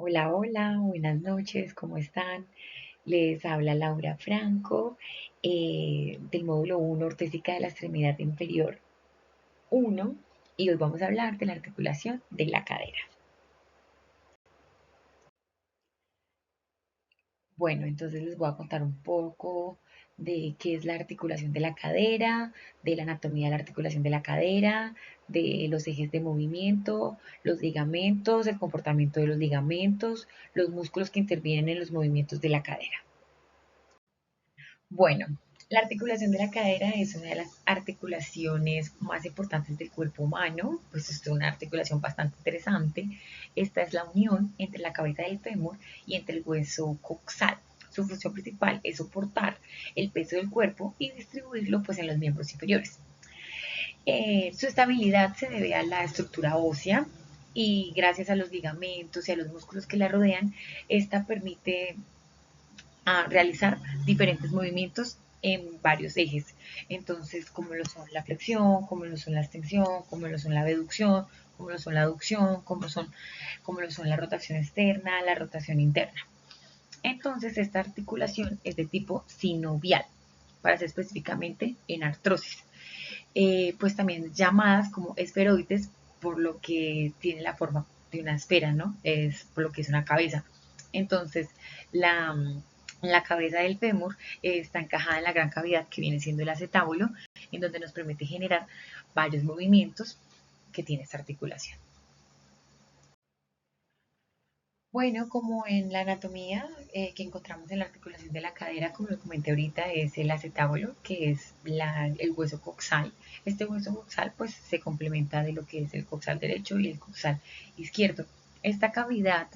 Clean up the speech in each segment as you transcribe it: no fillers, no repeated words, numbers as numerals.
Hola, hola, buenas noches, ¿cómo están? Les habla Laura Franco del módulo 1, ortésica de la extremidad inferior 1, y hoy vamos a hablar de la articulación de la cadera. Bueno, entonces les voy a contar un poco de qué es la articulación de la cadera, de la anatomía de la articulación de la cadera, de los ejes de movimiento, los ligamentos, el comportamiento de los ligamentos, los músculos que intervienen en los movimientos de la cadera. Bueno, la articulación de la cadera es una de las articulaciones más importantes del cuerpo humano, pues es una articulación bastante interesante. Esta es la unión entre la cabeza del fémur y entre el hueso coxal. Su función principal es soportar el peso del cuerpo y distribuirlo pues en los miembros inferiores. Su estabilidad se debe a la estructura ósea y gracias a los ligamentos y a los músculos que la rodean, esta permite realizar diferentes movimientos en varios ejes. Entonces, como lo son la flexión, como lo son la extensión, como lo son la abducción, como lo son la aducción, como lo son la rotación externa, la rotación interna. Entonces, esta articulación es de tipo sinovial, para ser específicamente en artrosis. Pues también llamadas como esferoides, por lo que tiene la forma de una esfera, ¿no? Es por lo que es una cabeza. Entonces, la, la cabeza del fémur está encajada en la gran cavidad que viene siendo el acetábulo, en donde nos permite generar varios movimientos que tiene esta articulación. Bueno, como en la anatomía que encontramos en la articulación de la cadera, como lo comenté ahorita, es el acetábulo, que es el hueso coxal. Este hueso coxal pues se complementa de lo que es el coxal derecho y el coxal izquierdo. Esta cavidad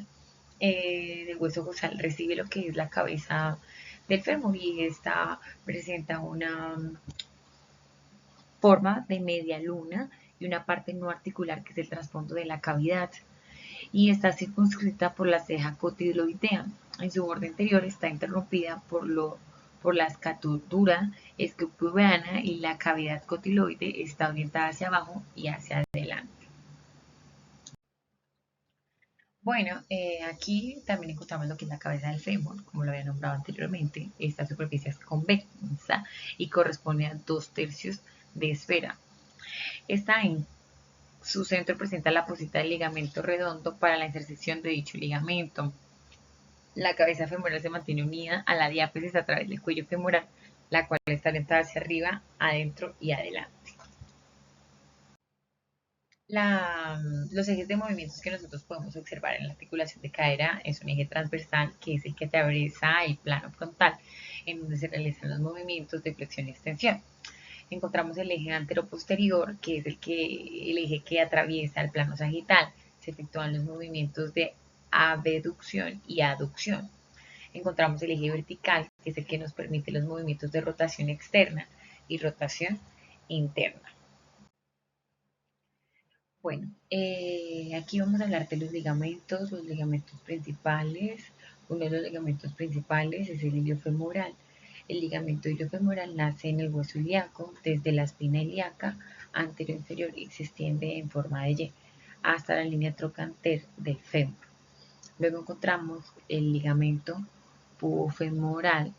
del hueso coxal recibe lo que es la cabeza del fémur y esta presenta una forma de media luna y una parte no articular que es el trasfondo de la cavidad y está circunscrita por la ceja cotiloidea. En su borde interior está interrumpida por la escatadura escopubeana y la cavidad cotiloide está orientada hacia abajo y hacia adelante. Bueno, aquí también encontramos lo que es la cabeza del fémur, como lo había nombrado anteriormente. Esta superficie es convexa y corresponde a 2/3 de esfera. Está en su centro presenta la posita del ligamento redondo para la inserción de dicho ligamento. La cabeza femoral se mantiene unida a la diáfisis a través del cuello femoral, la cual está orientada hacia arriba, adentro y adelante. Los ejes de movimientos que nosotros podemos observar en la articulación de cadera es un eje transversal, que es el que atraviesa el plano frontal, en donde se realizan los movimientos de flexión y extensión. Encontramos el eje anteroposterior, que es el eje que atraviesa el plano sagital. Se efectúan los movimientos de abducción y aducción. Encontramos el eje vertical, que es el que nos permite los movimientos de rotación externa y rotación interna. Bueno, aquí vamos a hablar de los ligamentos principales. Uno de los ligamentos principales es el iliofemoral. El ligamento iliofemoral nace en el hueso ilíaco, desde la espina ilíaca anterior-inferior y se extiende en forma de Y hasta la línea trochanter del fémur. Luego encontramos el ligamento pubofemoral.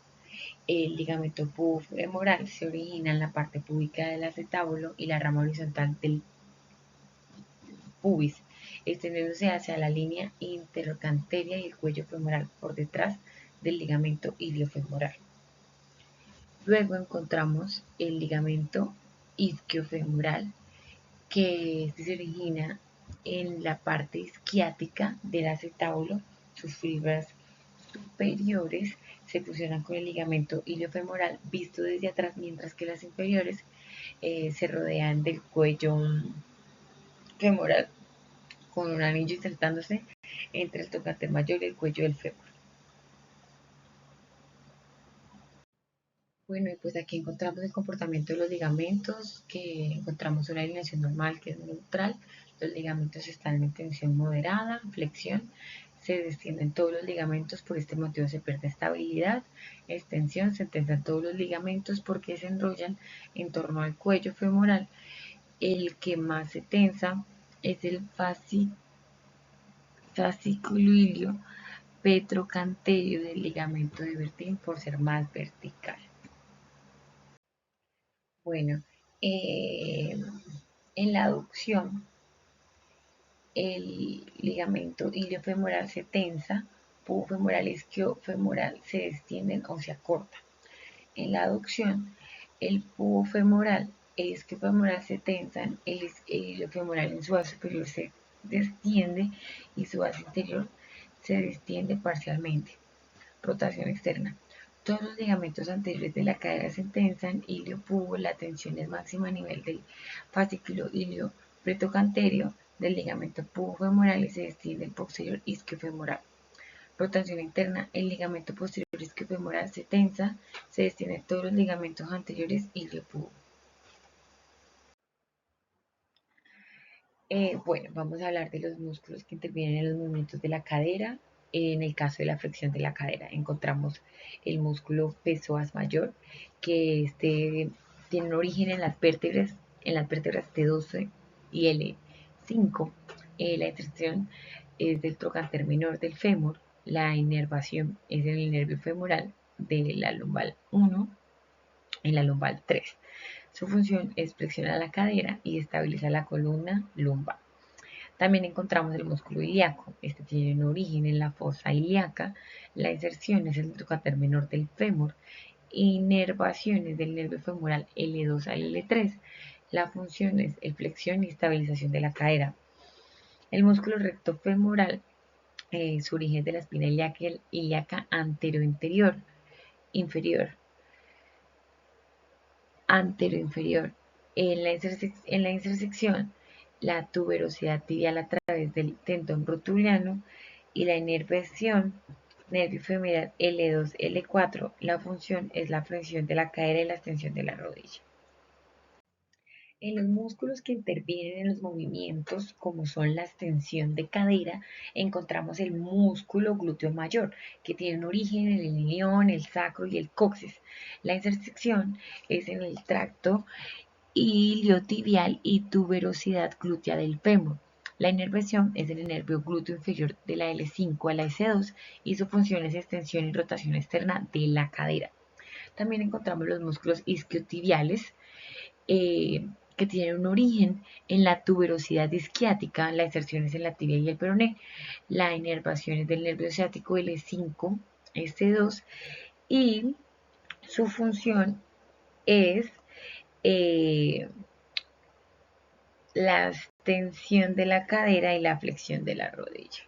El ligamento pubofemoral se origina en la parte púbica del acetábulo y la rama horizontal del pubis, extendiéndose hacia la línea intercanteria y el cuello femoral por detrás del ligamento iliofemoral. Luego encontramos el ligamento isquiofemoral, que se origina en la parte isquiática del acetábulo. Sus fibras superiores se fusionan con el ligamento iliofemoral visto desde atrás, mientras que las inferiores se rodean del cuello femoral con un anillo insertándose entre el tocante mayor y el cuello del fémur. Bueno, y pues aquí encontramos el comportamiento de los ligamentos, que encontramos una alineación normal que es neutral. Los ligamentos están en tensión moderada, flexión, se descienden todos los ligamentos, por este motivo se pierde estabilidad, extensión, se tensan todos los ligamentos porque se enrollan en torno al cuello femoral. El que más se tensa es el fasciculoilio petrocanterio del ligamento de Bertin por ser más vertical. Bueno, en la aducción, el ligamento iliofemoral se tensa, pubo femoral y isquiofemoral se extienden o se acortan. En la aducción, el pubo femoral e isquiofemoral se tensan, el iliofemoral en su base superior se desciende y su base interior se distiende parcialmente. Rotación externa. Todos los ligamentos anteriores de la cadera se tensan, ilio-pubo, la tensión es máxima a nivel del fascículo ilio-pretocanterio del ligamento pubo-femoral y se extiende el posterior isquiofemoral. Rotación interna, el ligamento posterior isquiofemoral se tensa, se extienden todos los ligamentos anteriores ilio-pubo. Bueno, vamos a hablar de los músculos que intervienen en los movimientos de la cadera. En el caso de la flexión de la cadera, encontramos el músculo psoas mayor, que tiene un origen en las vértebras T12 y L5. La inserción es del trocánter menor del fémur. La inervación es en el nervio femoral de la lumbar 1 en la lumbar 3. Su función es flexionar la cadera y estabilizar la columna lumbar. También encontramos el músculo ilíaco. Este tiene un origen en la fosa ilíaca. La inserción es el trocánter menor del fémur. Inervaciones del nervio femoral L2 al L3. La función es el flexión y estabilización de la cadera. El músculo recto femoral, su origen de la espina ilíaca anterointerior, inferior, anteroinferior. En la intersección, la tuberosidad tibial a través del tendón rotuliano y la inervación nervio femoral L2, L4. La función es la flexión de la cadera y la extensión de la rodilla. En los músculos que intervienen en los movimientos, como son la extensión de cadera, encontramos el músculo glúteo mayor, que tiene un origen en el ilion, el sacro y el coxis. La intersección es en el tracto iliotibial y tuberosidad glútea del fémur. La inervación es en el nervio glúteo inferior de la L5 a la S2 y su función es extensión y rotación externa de la cadera. También encontramos los músculos isquiotibiales, que tienen un origen en la tuberosidad isquiática, la inserción es en la tibia y el peroné, la inervación es del nervio ciático L5, S2 y su función es la extensión de la cadera y la flexión de la rodilla.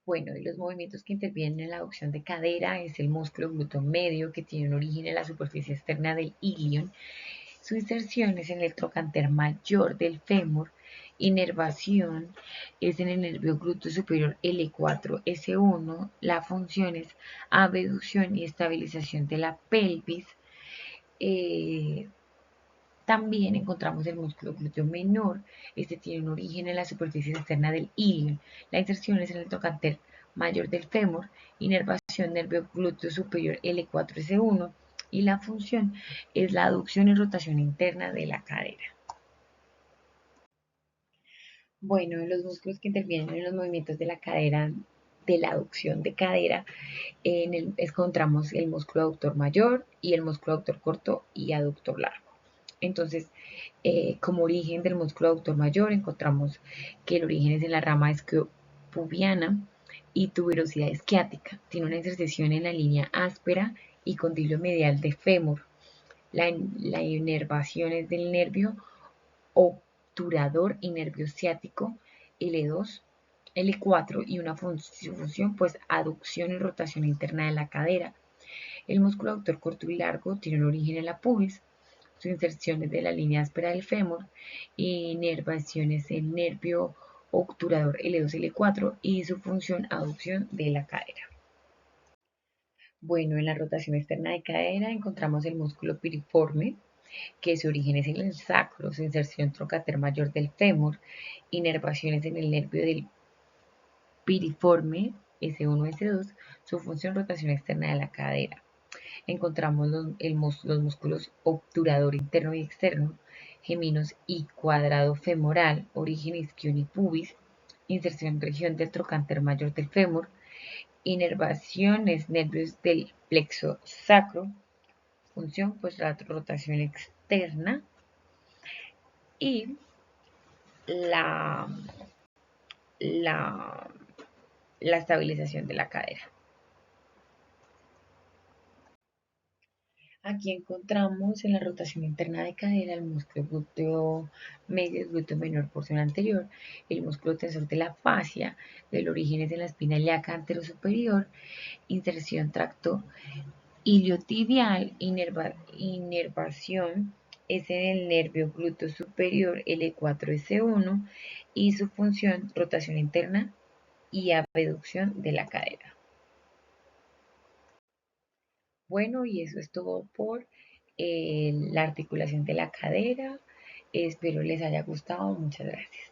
Bueno, y los movimientos que intervienen en la aducción de cadera es el músculo glúteo medio, que tiene un origen en la superficie externa del ilion. Su inserción es en el trocánter mayor del fémur. Inervación es en el nervio glúteo superior L4-S1. La función es abducción y estabilización de la pelvis. También encontramos el músculo glúteo menor. Este tiene un origen en la superficie externa del ilion. La inserción es en el trocánter mayor del fémur. Inervación nervio glúteo superior L4-S1 y la función es la aducción y rotación interna de la cadera. Bueno, los músculos que intervienen en los movimientos de la cadera, de la aducción de cadera, encontramos el músculo aductor mayor y el músculo aductor corto y aductor largo. Entonces, como origen del músculo aductor mayor, encontramos que el origen es en la rama isquiopubiana y tuberosidad isquiática. Tiene una inserción en la línea áspera y condilo medial de fémur. La inervación es del nervio obturador y nervio ciático L2, L4 y una función pues aducción y rotación interna de la cadera. El músculo aductor corto y largo tiene un origen en la pubis. Su inserción es de la línea áspera del fémur, inervación es el nervio obturador L2, L4 y su función aducción de la cadera. Bueno, en la rotación externa de cadera encontramos el músculo piriforme, que su origen es en el sacro, su inserción trocánter mayor del fémur, inervaciones en el nervio del piriforme S1, S2, su función rotación externa de la cadera. Encontramos los músculos obturador interno y externo, geminos y cuadrado femoral, origen isquion y pubis, inserción en región del trocánter mayor del fémur, inervaciones nervios del plexo sacro, función pues la rotación externa y la, la, la estabilización de la cadera. Aquí encontramos en la rotación interna de cadera el músculo glúteo medio y glúteo menor porción anterior, el músculo tensor de la fascia, del origen es en la espina ilíaca anterosuperior, inserción tracto iliotibial, inervación es en el nervio glúteo superior L4S1 y su función rotación interna y abducción de la cadera. Bueno, y eso es todo por la articulación de la cadera. Espero les haya gustado. Muchas gracias.